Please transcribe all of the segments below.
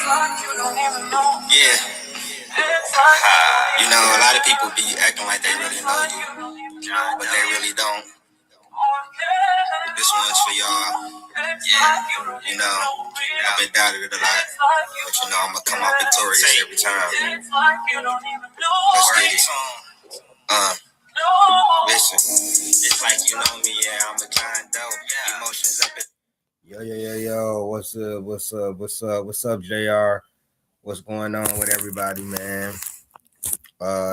Yeah. You know, a lot of people be acting like they really know you, but they really don't. This one's for y'all. Yeah. You know, I've been doubted it a lot, but you know, I'm gonna come out victorious every time. Let's get it. Listen, it's like you know me, yeah, I'm a kind dope. Emotions up at Yo, what's up, JR? What's going on with everybody, man?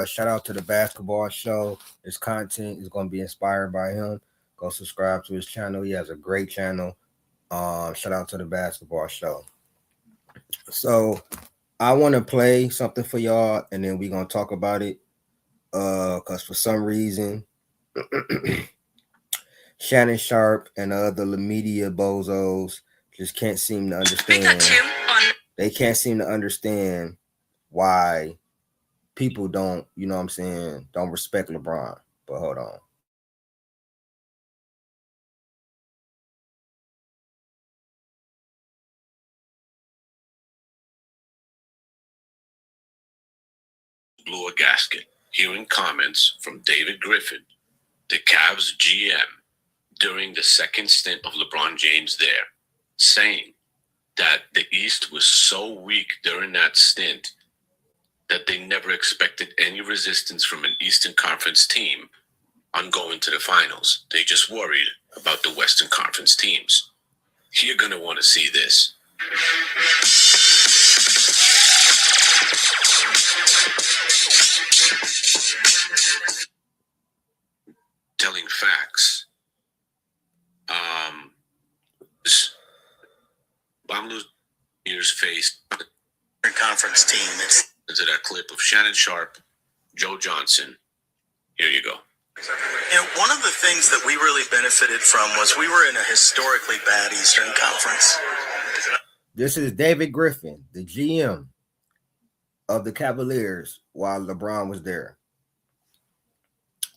Shout out to the basketball show. His content is gonna be inspired by him. Go subscribe to his channel. He has a great channel. Shout out to the basketball show. So I want to play something for y'all, and then we're gonna talk about it. Cause for some reason Shannon Sharp and the other Lemedia bozos just can't seem to understand. They can't seem to understand why people don't, you know what I'm saying, don't respect LeBron. But hold on. Blew a gasket. Hearing comments from David Griffin, the Cavs GM, during the second stint of LeBron James there, saying that the East was so weak during that stint that they never expected any resistance from an Eastern Conference team on going to the finals. They just worried about the Western Conference teams. You're going to want to see this. Telling facts. Bamlu's years faced Conference team. It's into that clip of Shannon Sharp, Joe Johnson. Here you go. You know, one of the things that we really benefited from was we were in a historically bad Eastern Conference. This is David Griffin, the GM of the Cavaliers while LeBron was there.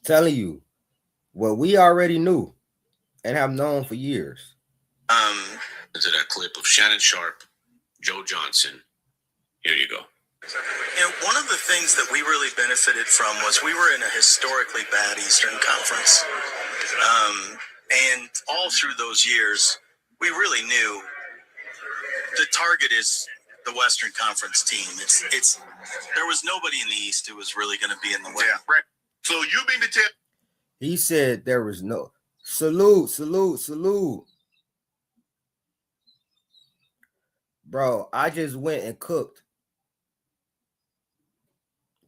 Telling you what we already knew and have known for years. Into that clip of Shannon Sharp, Joe Johnson. Here you go. You know, one of the things that we really benefited from was we were in a historically bad Eastern Conference. And all through those years, we really knew the target is the Western Conference team. It's there was nobody in the East who was really going to be in the West. Yeah, right. So you mean to tell? He said there was no salute. Bro, I just went and cooked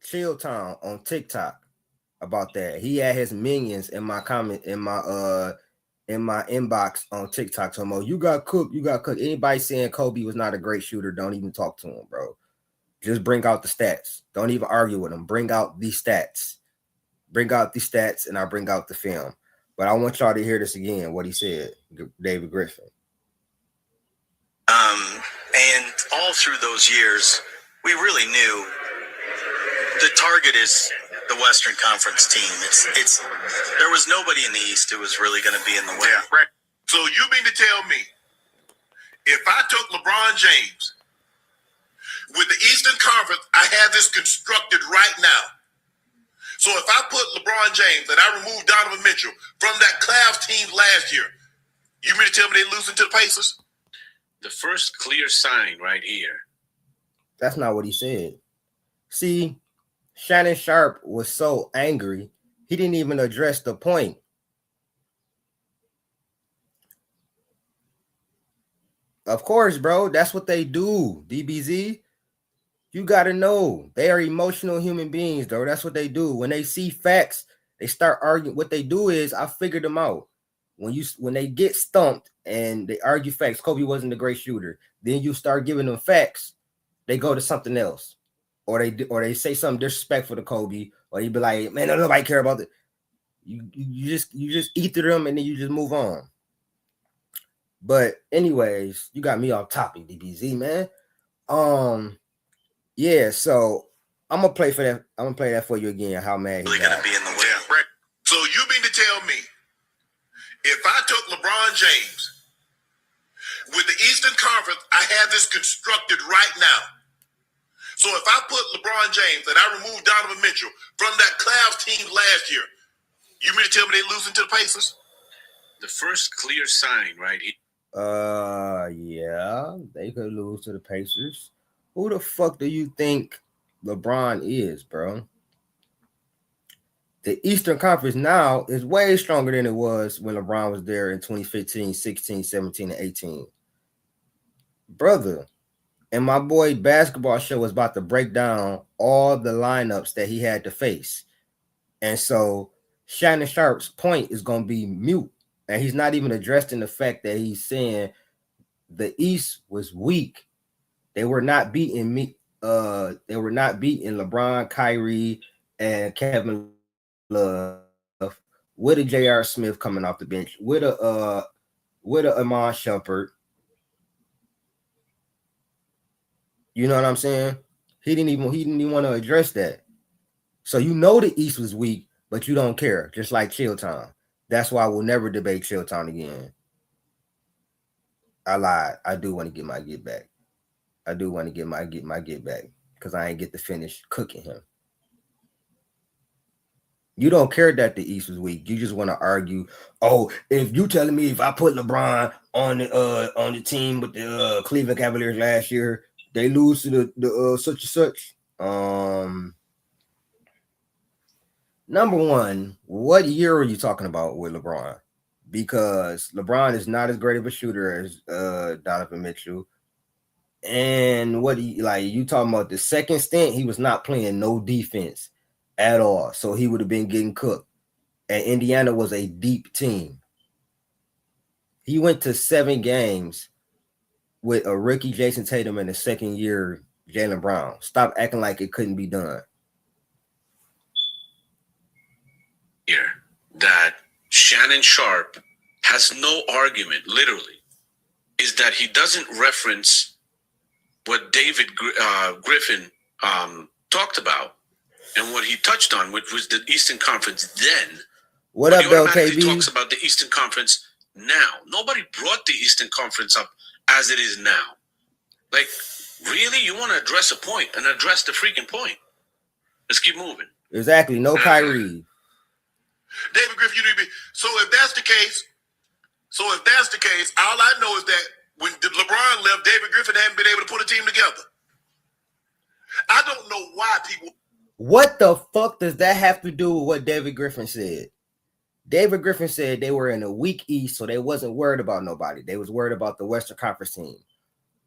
Chill Town on TikTok about that. He had his minions in my comment in my inbox on TikTok. So you got cooked. Anybody saying Kobe was not a great shooter, don't even talk to him, bro. Just bring out the stats. Don't even argue with him. Bring out the stats. And I'll bring out the film. But I want y'all to hear this again, what he said, David Griffin. And all through those years, we really knew the target is the Western Conference team. It's there was nobody in the East who was really going to be in the West. Yeah, right. So you mean to tell me, if I took LeBron James with the Eastern Conference, I have this constructed right now. So if I put LeBron James and I remove Donovan Mitchell from that Cavs team last year, you mean to tell me they're losing to the Pacers? The first clear sign right here. That's not what he said. See, Shannon Sharp was so angry, he didn't even address the point. Of course, bro, that's what they do, DBZ. You got to know they are emotional human beings, though. That's what they do. When they see facts, they start arguing. What they do is, I figured them out. When they get stumped and they argue facts, Kobe wasn't a great shooter. Then you start giving them facts, they go to something else, or they say something disrespectful to Kobe, or you be like, man, nobody care about it. You just ether them and then you just move on. But anyways, you got me off topic, DBZ, man. Yeah, so I'm gonna play that for you again. How mad he's gonna be in the way. Yeah, right. So you mean to tell me, if I took LeBron James with the Eastern Conference, I have this constructed right now. So if I put LeBron James and I remove Donovan Mitchell from that Cavs team last year, you mean to tell me they're losing to the Pacers? The first clear sign, right? Yeah, they could lose to the Pacers. Who the fuck do you think LeBron is, bro? The Eastern Conference now is way stronger than it was when LeBron was there in 2015, 16, 17, and 18. Brother, and my boy Basketball Show was about to break down all the lineups that he had to face. And so Shannon Sharp's point is going to be mute. And he's not even addressing the fact that he's saying the East was weak. They were not beating me. They were not beating LeBron, Kyrie, and Kevin Love with a J.R. Smith coming off the bench, with a Amon Shumpert. You know what I'm saying? He didn't even want to address that. So you know the East was weak, but you don't care. Just like Chilltown. That's why we'll never debate Chilltown again. I lied. I do want to get my get back. I do want to get my get back because I ain't get to finish cooking him. You don't care that the East was weak. You just want to argue. Oh, if you telling me if I put LeBron on the team with the Cleveland Cavaliers last year, they lose to the such and such. Number one, what year are you talking about with LeBron? Because LeBron is not as great of a shooter as Donovan Mitchell. And what you talking about the second stint, he was not playing no defense at all. So he would have been getting cooked. And Indiana was a deep team. He went to 7 games with a rookie Jason Tatum and a second year Jaylen Brown. Stop acting like it couldn't be done. Here, that Shannon Sharp has no argument, literally, is that he doesn't reference what David Griffin talked about and what he touched on, which was the Eastern Conference then. What up, though, KB? He talks about the Eastern Conference now. Nobody brought the Eastern Conference up as it is now. Like, really? You want to address a point and address the freaking point. Let's keep moving. Exactly. No Kyrie. David Griffin, you need to be. So if that's the case, all I know is that when LeBron left, David Griffin hadn't been able to put a team together. I don't know why people. What the fuck does that have to do with what David Griffin said? David Griffin said they were in a weak East, so they wasn't worried about nobody. They was worried about the Western Conference team.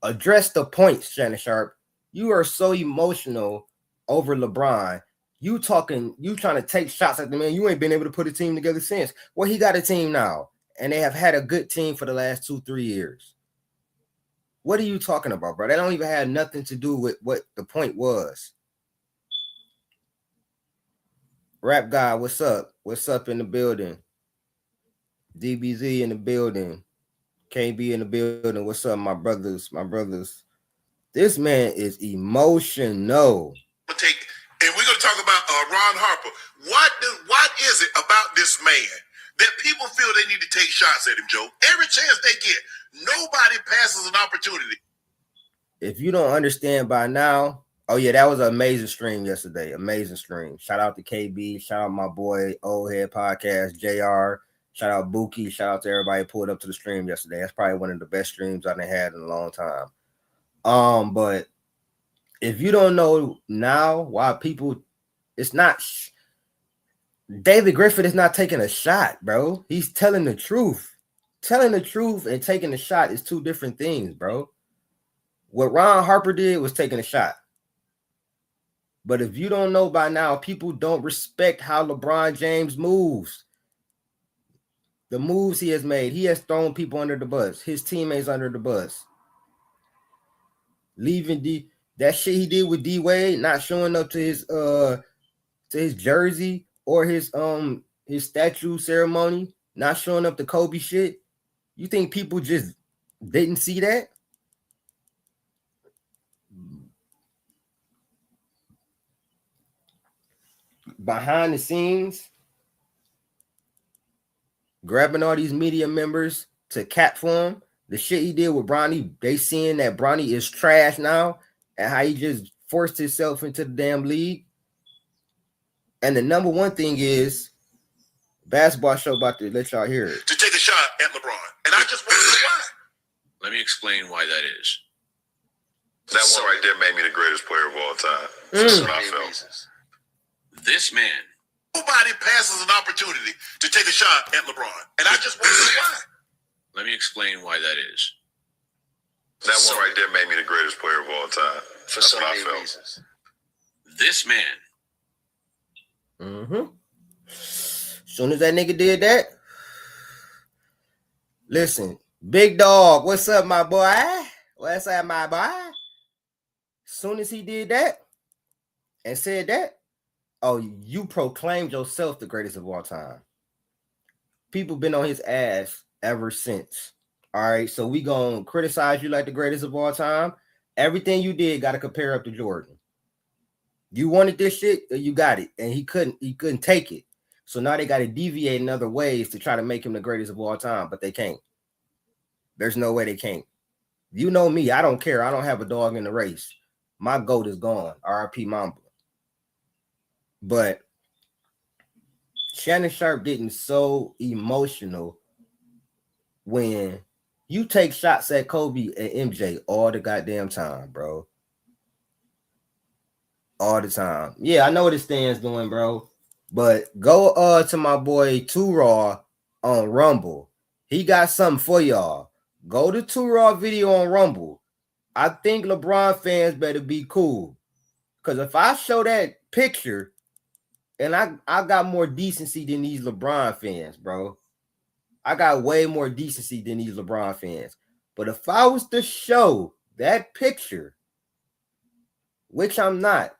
Address the points, Shannon Sharp. You are so emotional over LeBron. You trying to take shots at the man. You ain't been able to put a team together since. Well, he got a team now, and they have had a good team for the last 2-3 years. What are you talking about, bro? That don't even have nothing to do with what the point was. Rap guy, what's up? What's up in the building? DBZ in the building. KB in the building. What's up, my brothers? This man is emotional. And we're going to talk about Ron Harper. What is it about this man that people feel they need to take shots at him, Joe? Every chance they get, nobody passes an opportunity. If you don't understand by now, oh yeah, that was an amazing stream yesterday. Amazing stream. Shout out to KB. Shout out my boy Old Head Podcast, JR. Shout out Buki. Shout out to everybody who pulled up to the stream yesterday. That's probably one of the best streams I've had in a long time. But if you don't know now why people, it's not David Griffin is not taking a shot, bro. He's telling the truth. Telling the truth and taking a shot is two different things, bro. What Ron Harper did was taking a shot. But if you don't know by now, people don't respect how LeBron James moves. The moves he has made. He has thrown people under the bus. His teammates under the bus. Leaving that shit he did with D Wade, not showing up to his jersey or his statue ceremony, not showing up to Kobe shit. You think people just didn't see that? Behind the scenes, grabbing all these media members to cat for him. The shit he did with Bronny, they seeing that Bronny is trash now and how he just forced himself into the damn league. And the number one thing is basketball show about to let y'all hear it. To take a shot at LeBron. And I just want to know why. Let me explain why that is. That one right there made me the greatest player of all time. That's what I felt. This man. Nobody passes an opportunity to take a shot at LeBron. And I just want to know why. Let me explain why that is. That one right there made me the greatest player of all time. For so many reasons. This man. Soon as that nigga did that, listen, big dog, what's up, my boy? What's up, my boy? Soon as he did that and said that, oh, you proclaimed yourself the greatest of all time. People been on his ass ever since. All right, so we gonna criticize you like the greatest of all time. Everything you did got to compare up to Jordan. You wanted this shit, you got it, and he couldn't take it. So now they got to deviate in other ways to try to make him the greatest of all time, but they can't. There's no way they can't. You know me, I don't care. I don't have a dog in the race. My GOAT is gone. RIP Mamba. But Shannon Sharp getting so emotional when you take shots at Kobe and MJ all the goddamn time, bro. All the time. Yeah, I know what his stand's doing, bro. But go to my boy 2 Raw on Rumble. He got something for y'all. Go to 2 Raw video on Rumble. I think LeBron fans better be cool. Because if I show that picture, and I got more decency than these LeBron fans, bro. I got way more decency than these LeBron fans. But if I was to show that picture, which I'm not,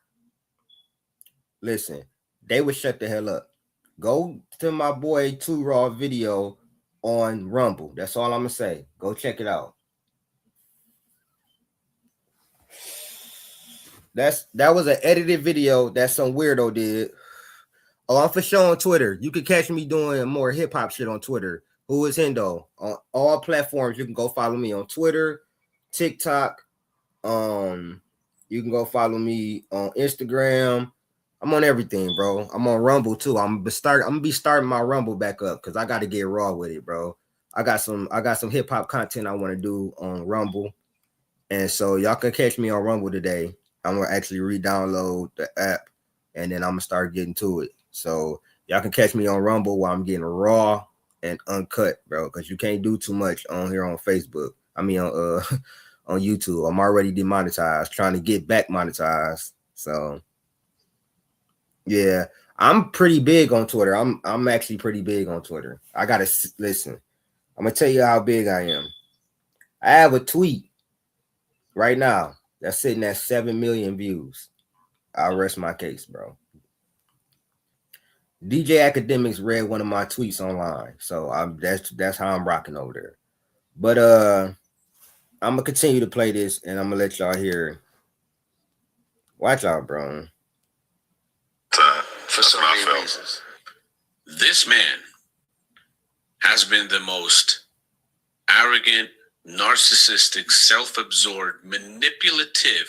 listen, they would shut the hell up. Go to my boy 2 Raw video on Rumble. That's all I'm gonna say. Go check it out. That was an edited video that some weirdo did. Oh, I'm for sure on Twitter. You can catch me doing more hip hop shit on Twitter. Who is Hendo? On all platforms, you can go follow me on Twitter, TikTok. You can go follow me on Instagram. I'm on everything, bro. I'm on Rumble too. I'm gonna be starting my Rumble back up because I got to get raw with it, bro. I got some hip hop content I want to do on Rumble, and so y'all can catch me on Rumble today. I'm gonna actually re-download the app, and then I'm gonna start getting to it. So y'all can catch me on Rumble while I'm getting raw and uncut, bro, because you can't do too much on here on Facebook. I mean on on YouTube. I'm already demonetized, trying to get back monetized. So yeah, I'm pretty big on Twitter. I'm actually pretty big on Twitter. I gotta listen. I'm gonna tell you how big I am. I have a tweet right now that's sitting at 7 million views. I'll rest my case, bro. DJ Academics read one of my tweets online, so that's how I'm rocking over there. But I'm gonna continue to play this, and I'm gonna let y'all hear. Watch out, bro. For so many reasons. This man has been the most arrogant, narcissistic, self-absorbed, manipulative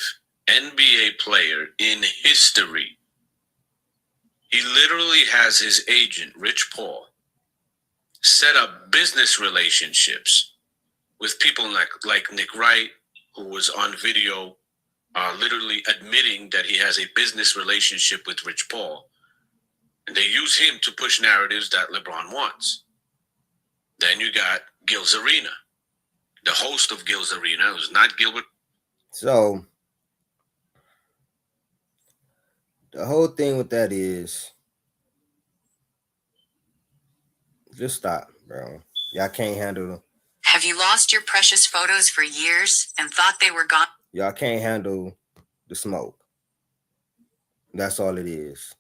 NBA player in history. He literally has his agent, Rich Paul, set up business relationships with people like Nick Wright, who was on video literally admitting that he has a business relationship with Rich Paul. And they use him to push narratives that LeBron wants. Then you got Gil's Arena, the host of Gil's Arena, who's not Gilbert. So the whole thing with that is just stop, bro. Y'all can't handle them. Have you lost your precious photos for years and thought they were gone? Y'all can't handle the smoke. That's all it is.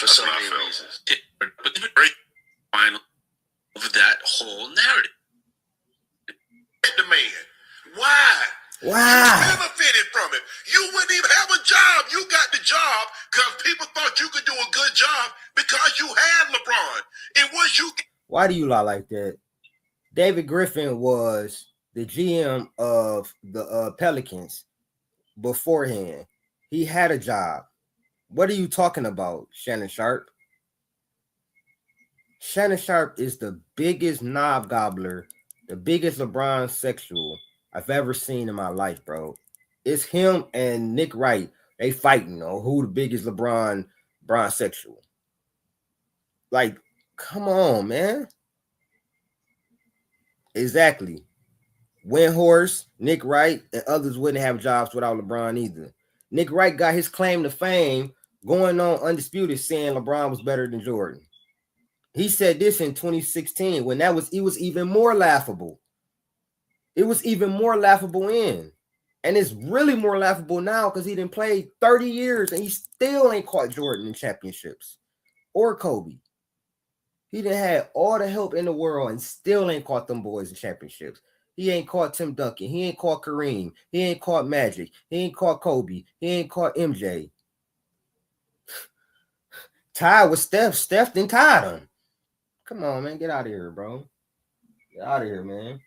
for so many reasons. But the very final of that whole narrative. The man. Why? Wow. You benefited from it. You wouldn't even have a job. You got the job because people thought you could do a good job because you had LeBron. And once you... Why do you lie like that? David Griffin was the GM of the Pelicans beforehand. He had a job. What are you talking about, Shannon Sharp? Shannon Sharp is the biggest knob gobbler, the biggest LeBron sexual I've ever seen in my life, bro. It's him and Nick Wright. They fighting on who the biggest LeBron sexual. Like, come on, man. Exactly. Windhorse, Nick Wright, and others wouldn't have jobs without LeBron either. Nick Wright got his claim to fame going on undisputed, saying LeBron was better than Jordan. He said this in 2016 when it was even more laughable. It was even more laughable in. And it's really more laughable now because he didn't play 30 years and he still ain't caught Jordan in championships or Kobe. He done had all the help in the world and still ain't caught them boys in championships. He ain't caught Tim Duncan. He ain't caught Kareem. He ain't caught Magic. He ain't caught Kobe. He ain't caught MJ. Tied with Steph. Steph then tied him. Come on, man. Get out of here, bro. Get out of here, man.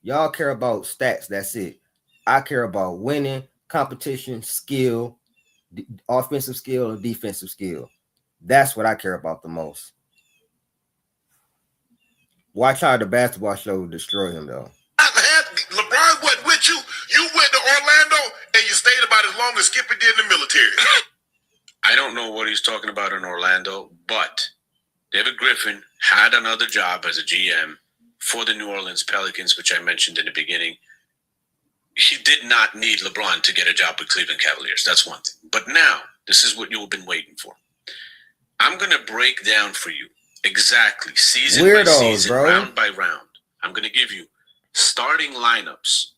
Y'all care about stats. That's it. I care about winning, competition, skill, offensive skill, and defensive skill. That's what I care about the most. Watch how the basketball show destroy him, though. LeBron wasn't with you. You went to Orlando and you stayed about as long as Skipper did in the military. I don't know what he's talking about in Orlando, but David Griffin had another job as a GM for the New Orleans Pelicans, which I mentioned in the beginning. He did not need LeBron to get a job with Cleveland Cavaliers. That's one thing. But now, this is what you've been waiting for. I'm going to break down for you exactly season by season, round by round. I'm going to give you starting lineups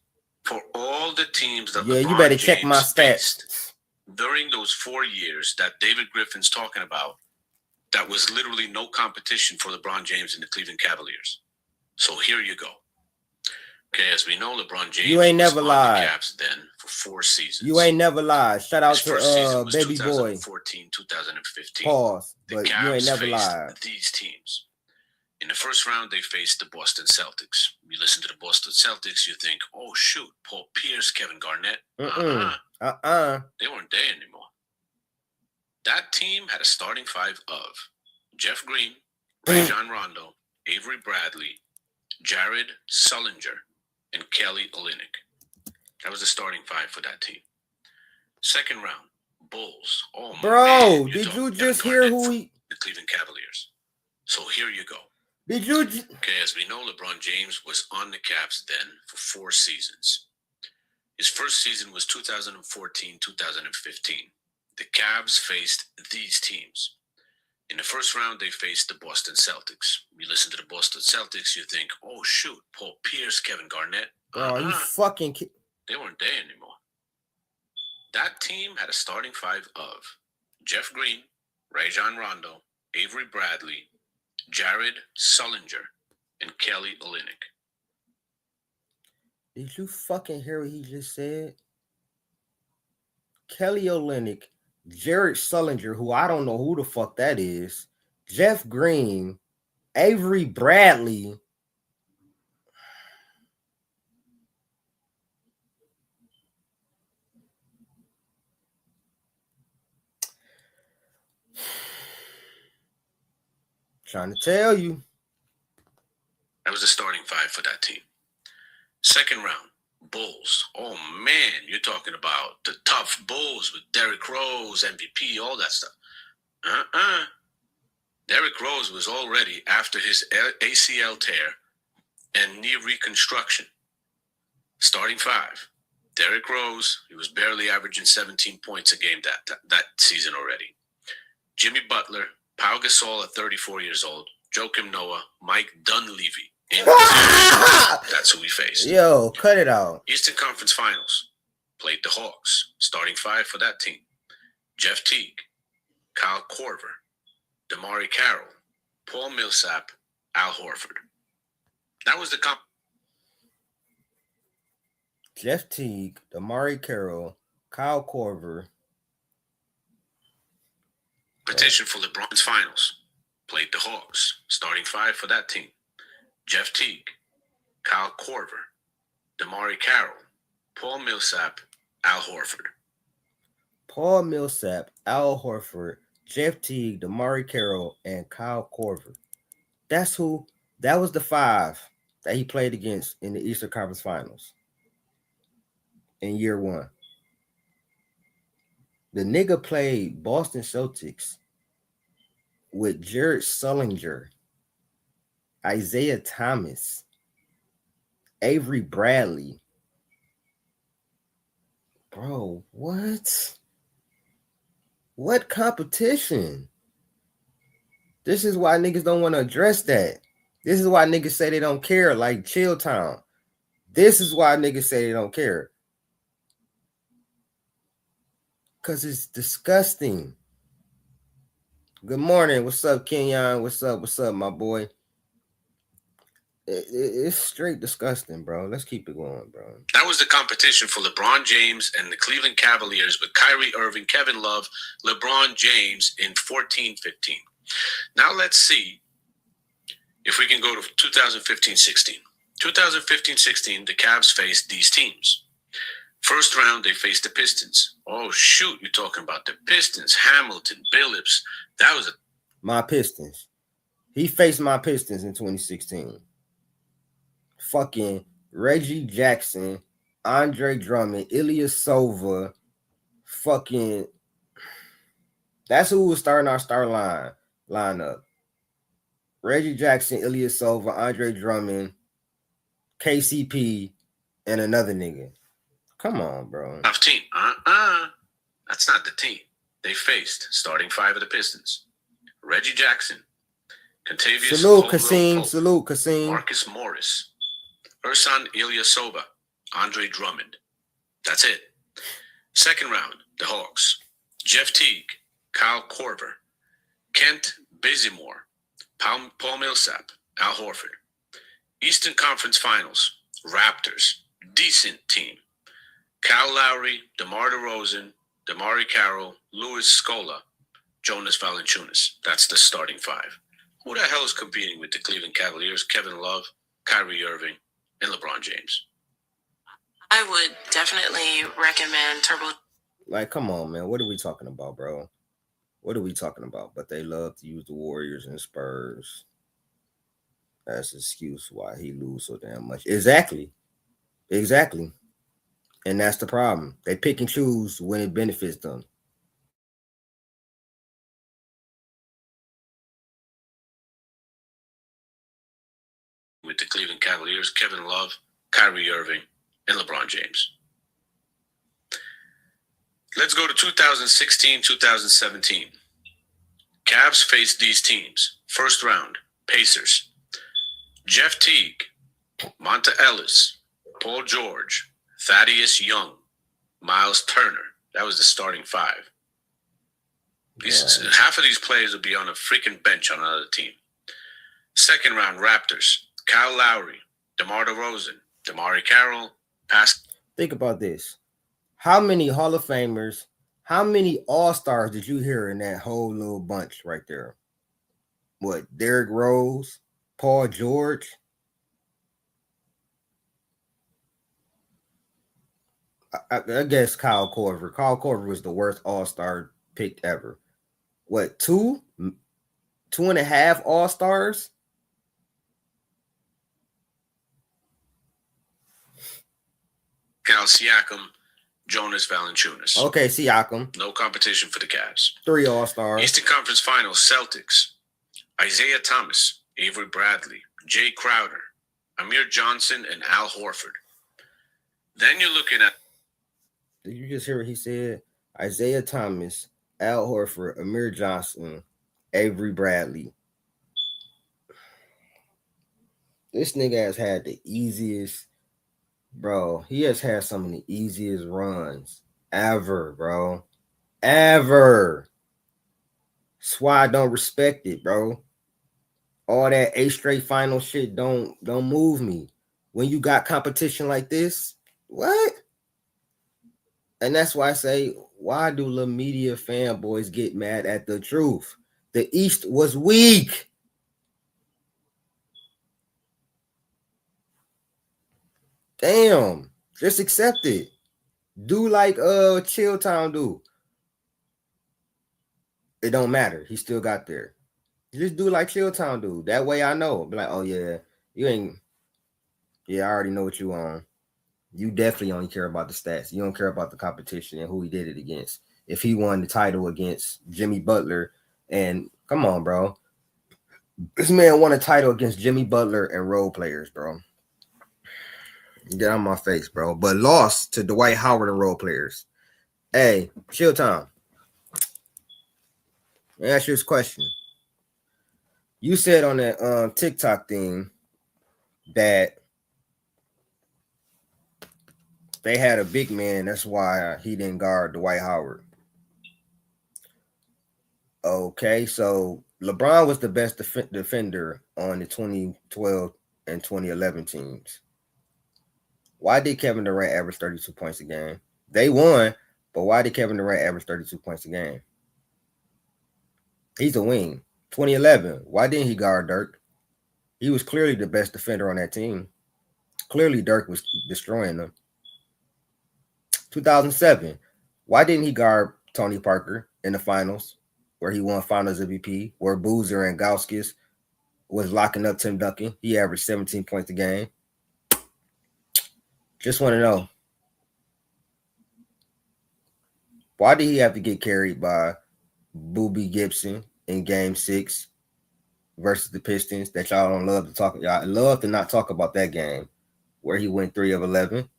for all the teams that LeBron you better James check my stats during those 4 years that David Griffin's talking about. That was literally no competition for LeBron James and the Cleveland Cavaliers. So here you go. Okay, as we know, LeBron James you ain't never lied. The Cavs then for 4 seasons. You ain't never lied. Shout out to baby 2014, boy. 2015. Pause. The But Cavs you ain't never faced lied. these teams. In the first round, they faced the Boston Celtics. You listen to the Boston Celtics, you think, oh shoot, Paul Pierce, Kevin Garnett. They weren't there anymore. That team had a starting five of Jeff Green, Rajon Rondo, Avery Bradley, Jared Sullinger, and Kelly Olynyk. That was the starting five for that team. Second round, Bulls. Oh, bro, man, did you just hear who he... The Cleveland Cavaliers. So here you go. Did you... Okay, as we know, LeBron James was on the Cavs then for 4 seasons. His first season was 2014, 2015. The Cavs faced these teams. In the first round, they faced the Boston Celtics. You listen to the Boston Celtics, you think, oh, shoot, Paul Pierce, Kevin Garnett. Oh, you fucking... They weren't there anymore. That team had a starting five of Jeff Green, Rajon Rondo, Avery Bradley, Jared Sullinger, and Kelly Olynyk. Did you fucking hear what he just said? Kelly Olynyk, Jared Sullinger, who I don't know who the fuck that is, Jeff Green, Avery Bradley. Trying to tell you. That was the starting five for that team. Second round, Bulls. Oh, man, you're talking about the tough Bulls with Derrick Rose, MVP, all that stuff. Derrick Rose was already after his ACL tear and knee reconstruction. Starting five, Derrick Rose, he was barely averaging 17 points a game that season already. Jimmy Butler, Pau Gasol at 34 years old, Joakim Noah, Mike Dunleavy. That's who we faced. Yo, cut it out. Eastern Conference Finals. Played the Hawks. Starting five for that team. Jeff Teague, Kyle Korver, Damari Carroll, Paul Millsap, Al Horford. That was the Jeff Teague, Damari Carroll, Kyle Korver. competition for LeBron's finals. Played the Hawks, starting five for that team. Jeff Teague, Kyle Korver, Damari Carroll, Paul Millsap, Al Horford. Paul Millsap, Al Horford, Jeff Teague, Damari Carroll, and Kyle Korver. That was the five that he played against in the Eastern Conference Finals in year one. The nigga played Boston Celtics with Jared Sullinger, Isaiah Thomas, Avery Bradley. Bro, what? What competition? This is why niggas don't want to address that. This is why niggas say they don't care, like Chill Town. This is why niggas say they don't care. Because it's disgusting. Good morning. What's up, Kenyon? What's up, my boy? It's straight disgusting, bro. Let's keep it going, bro. That was the competition for LeBron James and the Cleveland Cavaliers with Kyrie Irving, Kevin Love, LeBron James in 14-15. Now let's see if we can go to 2015-16. 2015-16, the Cavs faced these teams. First round, they faced the Pistons. Oh, shoot, you're talking about the Pistons. Hamilton, Billups. That was my Pistons. He faced my Pistons in 2016. Fucking Reggie Jackson, Andre Drummond, Ilyasova, fucking. That's who was starting our lineup. Reggie Jackson, Ilyasova, Andre Drummond, KCP, and another nigga. Come on, bro. Tough team. That's not the team they faced. Starting five of the Pistons. Reggie Jackson, Contavious. Salute Kasim. Marcus Morris, Ersan Ilyasova, Andre Drummond. That's it. Second round, the Hawks. Jeff Teague, Kyle Korver, Kent Bazemore, Paul Millsap, Al Horford. Eastern Conference Finals, Raptors, decent team. Kyle Lowry, DeMar DeRozan, Damari Carroll, Louis Scola, Jonas Valanciunas. That's the starting five. Who the hell is competing with the Cleveland Cavaliers? Kevin Love, Kyrie Irving, and LeBron James. I would definitely recommend Turbo. Like, come on, man. What are we talking about, bro? What are we talking about? But they love to use the Warriors and Spurs. That's an excuse why he lose so damn much. Exactly. And that's the problem. They pick and choose when it benefits them. With the Cleveland Cavaliers, Kevin Love, Kyrie Irving, and LeBron James. Let's go to 2016-2017. Cavs faced these teams. First round, Pacers. Jeff Teague, Monta Ellis, Paul George, Thaddeus Young, Miles Turner. That was the starting five. Half of these players will be on a freaking bench on another team. Second round, Raptors. Kyle Lowry, DeMar DeRozan, Damari Carroll, Think about this. How many Hall of Famers, how many All-Stars did you hear in that whole little bunch right there? What, Derrick Rose, Paul George? I guess Kyle Korver. Kyle Korver was the worst All-Star pick ever. What, 2.5 All-Stars? Cal Siakam, Jonas Valanciunas. Okay, Siakam. No competition for the Cavs. 3 All-Stars. Eastern Conference Finals, Celtics. Isaiah Thomas, Avery Bradley, Jay Crowder, Amir Johnson, and Al Horford. Then you're looking at... Did you just hear what he said? Isaiah Thomas, Al Horford, Amir Johnson, Avery Bradley. This nigga has had the easiest... Bro, he has had some of the easiest runs ever, bro. Ever. That's why I don't respect it, bro. All that A straight final shit don't move me. When you got competition like this, what? And that's why I say, why do Lemedia fanboys get mad at the truth? The East was weak. Damn. Just accept it. Do like Chill Town do. It don't matter. He still got there. Just do like Chill Town do. That way I know. Be like, oh yeah, you ain't. Yeah, I already know what you on. You definitely only care about the stats. You don't care about the competition and who he did it against. If he won the title against Jimmy Butler, and come on, bro, this man won a title against Jimmy Butler and role players, bro. Get on my face, bro. But lost to Dwight Howard and role players. Hey, Chill Town. Let me ask you this question. You said on that TikTok thing that they had a big man. That's why he didn't guard Dwight Howard. Okay, so LeBron was the best defender on the 2012 and 2011 teams. Why did Kevin Durant average 32 points a game? They won, but why did Kevin Durant average 32 points a game? He's a wing. 2011, why didn't he guard Dirk? He was clearly the best defender on that team. Clearly, Dirk was destroying them. 2007, why didn't he guard Tony Parker in the finals, where he won Finals MVP, where Boozer and Gauskas was locking up Tim Duncan? He averaged 17 points a game. Just want to know, why did he have to get carried by Boobie Gibson in Game 6 versus the Pistons that y'all don't love to talk? Y'all love to not talk about that game where he went 3 of 11.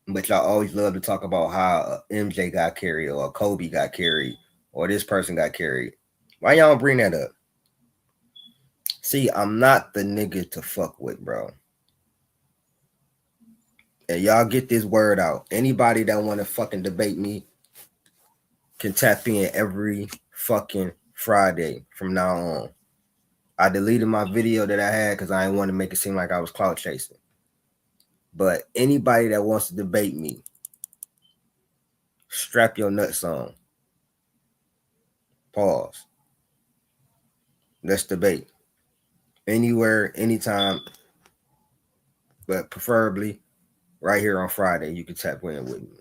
But y'all always love to talk about how MJ got carried or Kobe got carried or this person got carried. Why y'all don't bring that up? See, I'm not the nigga to fuck with, bro. And y'all get this word out. Anybody that want to fucking debate me can tap in every fucking Friday from now on. I deleted my video that I had because I didn't want to make it seem like I was clout chasing. But anybody that wants to debate me, strap your nuts on. Pause. Let's debate. Anywhere, anytime, but preferably right here on Friday. You can tap in with me.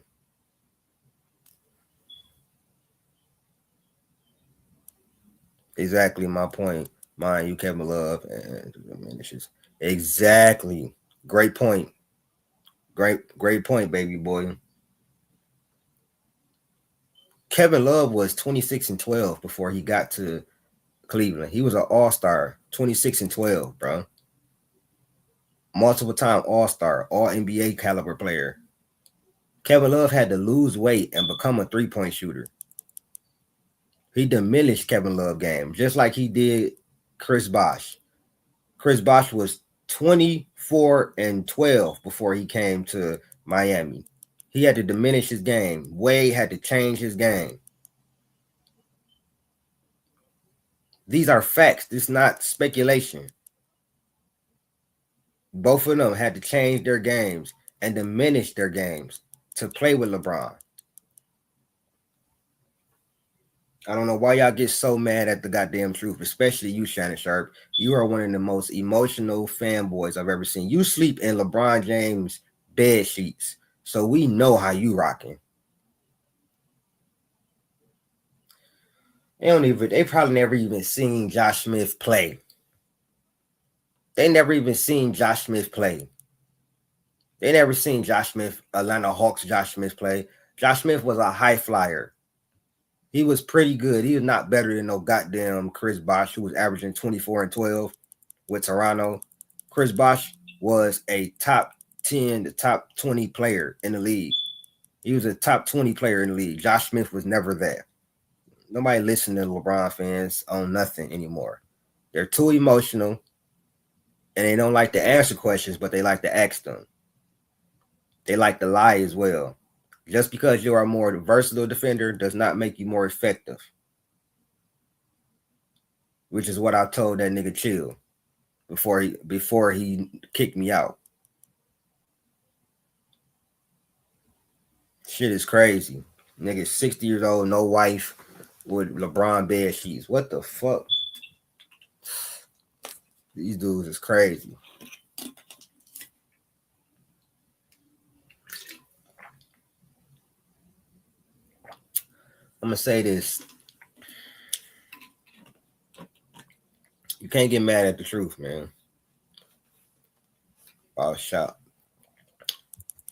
Exactly my point. Mine, you, Kevin Love, and I mean, it's just exactly great point. Great point, baby boy. Kevin Love was 26 and 12 before he got to Cleveland. He was an all-star, 26 and 12, bro. Multiple time all-star, all NBA caliber player. Kevin Love had to lose weight and become a three-point shooter. He diminished Kevin Love game, just like he did Chris Bosh. Chris Bosh was 24 and 12 before he came to Miami. He had to diminish his game. Wade had to change his game. These are facts. This is not speculation. Both of them had to change their games and diminish their games to play with LeBron. I don't know why y'all get so mad at the goddamn truth, especially you, Shannon Sharp. You are one of the most emotional fanboys I've ever seen. You sleep in LeBron James bed sheets, so we know how you rocking. They probably never even seen Josh Smith play. They never even seen Josh Smith play. They never seen Josh Smith, Atlanta Hawks Josh Smith play. Josh Smith was a high flyer. He was pretty good. He was not better than no goddamn Chris Bosh, who was averaging 24 and 12 with Toronto. Chris Bosh was a top 10 to top 20 player in the league. He was a top 20 player in the league. Josh Smith was never there. Nobody listening to LeBron fans on nothing anymore. They're too emotional, and they don't like to answer questions, but they like to ask them. They like to lie as well. Just because you are a more versatile defender does not make you more effective. which is what I told that nigga chill before he kicked me out. Shit is crazy. Nigga 60 years old, no wife, with LeBron bed sheets. What the fuck? These dudes is crazy. I'm gonna say this. You can't get mad at the truth, man. Oh, shot.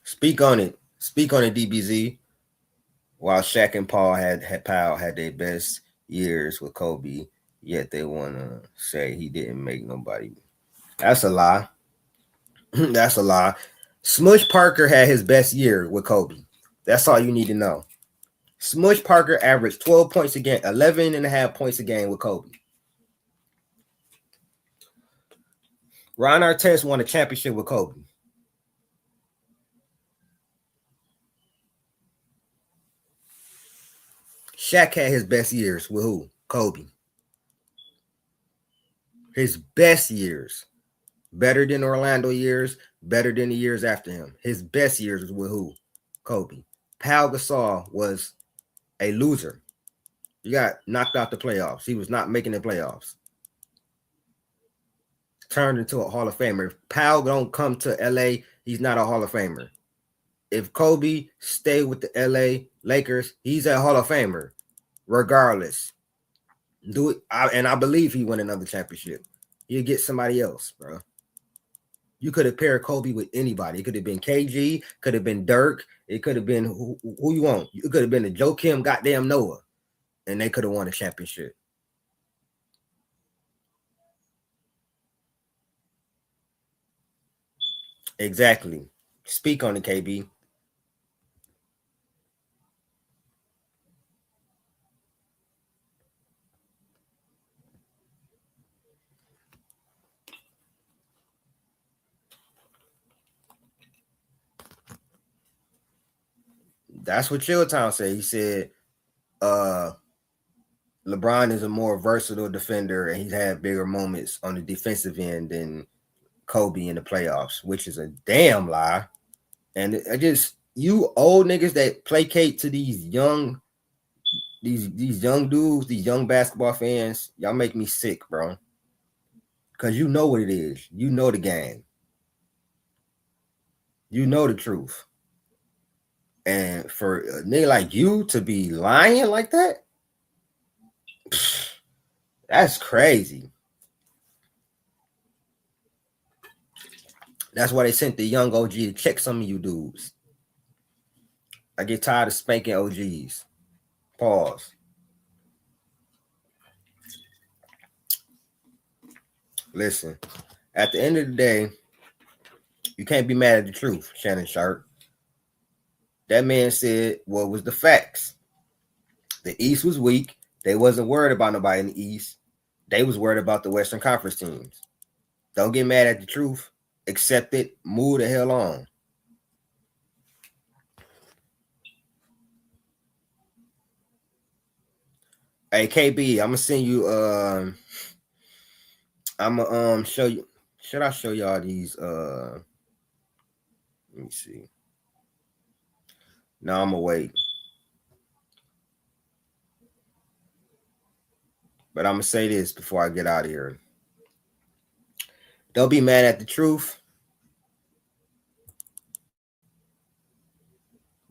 Speak on it. Speak on it, DBZ. While Shaq and Paul had their best years with Kobe, yet they want to say he didn't make nobody. That's a lie. That's a lie. Smush Parker had his best year with Kobe. That's all you need to know. Smush Parker averaged 12 points a game, 11 and a half points a game with Kobe. Ron Artest won a championship with Kobe. Shaq had his best years with who? Kobe. His best years. Better than Orlando years, better than the years after him. His best years was with who? Kobe. Pau Gasol was a loser. He got knocked out the playoffs. He was not making the playoffs. Turned into a Hall of Famer. If Pau don't come to LA, he's not a Hall of Famer. If Kobe stay with the LA Lakers, he's a Hall of Famer, regardless. I believe he won another championship. He'll get somebody else, bro. You could have paired Kobe with anybody. It could have been KG, could have been Dirk, it could have been who you want. It could have been the Joakim goddamn Noah, and they could have won a championship. Exactly. Speak on it, KB. That's what Chilltown said. He said LeBron is a more versatile defender and he's had bigger moments on the defensive end than Kobe in the playoffs, which is a damn lie. And I just, you old niggas that placate to these young dudes, these young basketball fans, y'all make me sick, bro. Because you know what it is. You know the game. You know the truth. And for a nigga like you to be lying like that, that's crazy. That's why they sent the young OG to check some of you dudes. I get tired of spanking OGs. Pause. Listen, at the end of the day, you can't be mad at the truth, Shannon Sharp. That man said what was the facts. The East was weak. They wasn't worried about nobody in the East. They was worried about the Western Conference teams. Don't get mad at the truth. Accept it. Move the hell on. Hey, KB, I'm gonna send you. I'm gonna show you. Should I show y'all these? Let me see. No, I'm gonna wait. But I'm gonna say this before I get out of here. Don't be mad at the truth,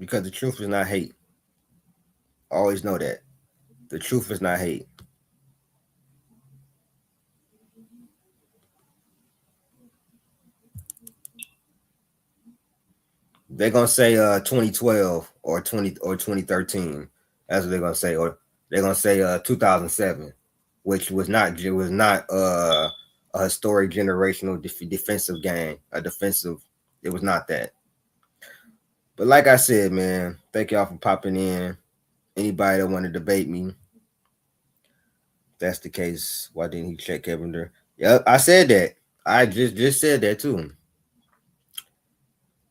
because the truth is not hate. Always know that. The truth is not hate. They're gonna say 2012 or 2013. That's what they're gonna say. Or they're gonna say 2007, which was not a historic generational defensive game. It was not that. But like I said, man, thank y'all for popping in. Anybody that want to debate me, if that's the case, why didn't he check Kevin Durant? Yeah, I said that. I just said that too.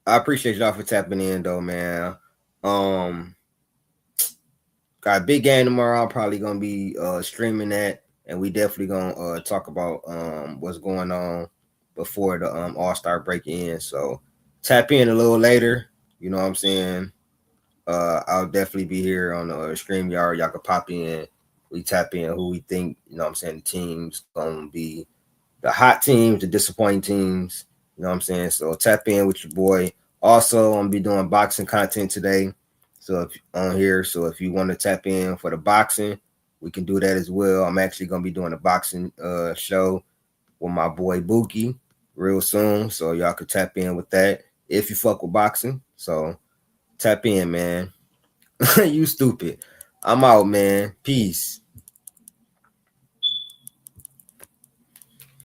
I appreciate y'all for tapping in though, man. Got a big game tomorrow. I'm probably gonna be streaming that and we definitely gonna talk about what's going on before the All-Star break ends. So tap in a little later. You know what I'm saying? I'll definitely be here on the StreamYard. Y'all can pop in. We tap in who we think, you know what I'm saying, the teams gonna be the hot teams, the disappointing teams. You know what I'm saying? So tap in with your boy. Also, I'm gonna be doing boxing content today. So if on here, so if you want to tap in for the boxing, we can do that as well. I'm actually gonna be doing a boxing show with my boy Buki real soon. So y'all can tap in with that if you fuck with boxing. So tap in, man. You stupid. I'm out, man. Peace.